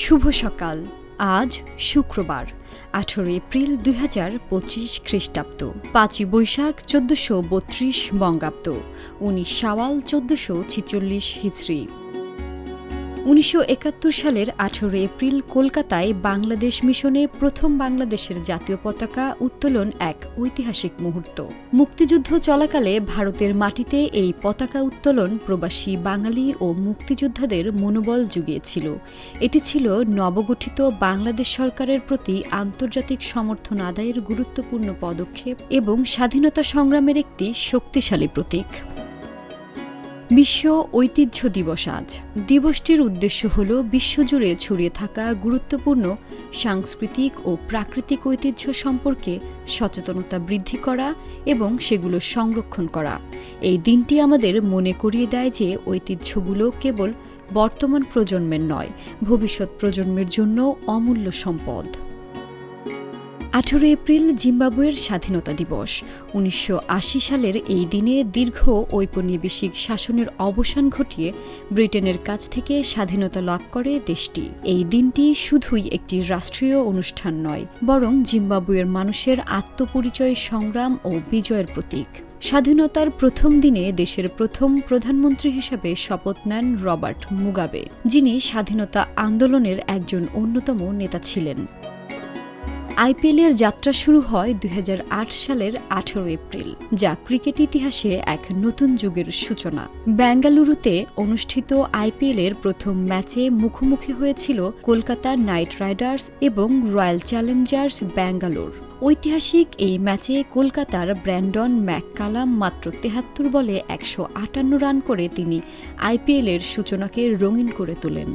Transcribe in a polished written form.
শুভ সকাল। আজ শুক্রবার 18 এপ্রিল 2025 খ্রিস্টাব্দ, 5 বৈশাখ 1432 বঙ্গাব্দ, 19 শাওয়াল 1446 হিজরি। 1971 সালের 18 এপ্রিল কলকাতায় বাংলাদেশ মিশনে প্রথম বাংলাদেশের জাতীয় পতাকা উত্তোলন এক ঐতিহাসিক মুহূর্ত। মুক্তিযুদ্ধ চলাকালে ভারতের মাটিতে এই পতাকা উত্তোলন প্রবাসী বাঙালি ও মুক্তিযোদ্ধাদের মনোবল জুগিয়েছিল। এটি ছিল নবগঠিত বাংলাদেশ সরকারের প্রতি আন্তর্জাতিক সমর্থন আদায়ের গুরুত্বপূর্ণ পদক্ষেপ এবং স্বাধীনতা সংগ্রামের একটি শক্তিশালী প্রতীক। বিশ্ব ঐতিহ্য দিবস আজ। দিবসটির উদ্দেশ্য হল বিশ্বজুড়ে ছড়িয়ে থাকা গুরুত্বপূর্ণ সাংস্কৃতিক ও প্রাকৃতিক ঐতিহ্য সম্পর্কে সচেতনতা বৃদ্ধি করা এবং সেগুলো সংরক্ষণ করা। এই দিনটি আমাদের মনে করিয়ে দেয় যে ঐতিহ্যগুলো কেবল বর্তমান প্রজন্মের নয়, ভবিষ্যৎ প্রজন্মের জন্য অমূল্য সম্পদ। 18 এপ্রিল জিম্বাবুয়ের স্বাধীনতা দিবস। 1980 সালের এই দিনে দীর্ঘ ঔপনিবেশিক শাসনের অবসান ঘটিয়ে ব্রিটেনের কাছ থেকে স্বাধীনতা লাভ করে দেশটি। এই দিনটি শুধুই একটি রাষ্ট্রীয় অনুষ্ঠান নয়, বরং জিম্বাবুয়ের মানুষের আত্মপরিচয়, সংগ্রাম ও বিজয়ের প্রতীক। স্বাধীনতার প্রথম দিনে দেশের প্রথম প্রধানমন্ত্রী হিসেবে শপথ নেন রবার্ট মুগাবে, যিনি স্বাধীনতা আন্দোলনের একজন অন্যতম নেতা ছিলেন। আইপিএলের যাত্রা শুরু হয় 2008 সালের 18 এপ্রিল, যা ক্রিকেট ইতিহাসে এক নতুন যুগের সূচনা। বেঙ্গালুরুতে অনুষ্ঠিত আইপিএলের প্রথম ম্যাচে মুখোমুখি হয়েছিল কলকাতা নাইট রাইডার্স এবং রয়্যাল চ্যালেঞ্জার্স ব্যাঙ্গালোর। ঐতিহাসিক এই ম্যাচে কলকাতার ব্র্যান্ডন ম্যাককালাম মাত্র 73 বলে 158 রান করে তিনি আইপিএলের সূচনাকে রঙিন করে তোলেন।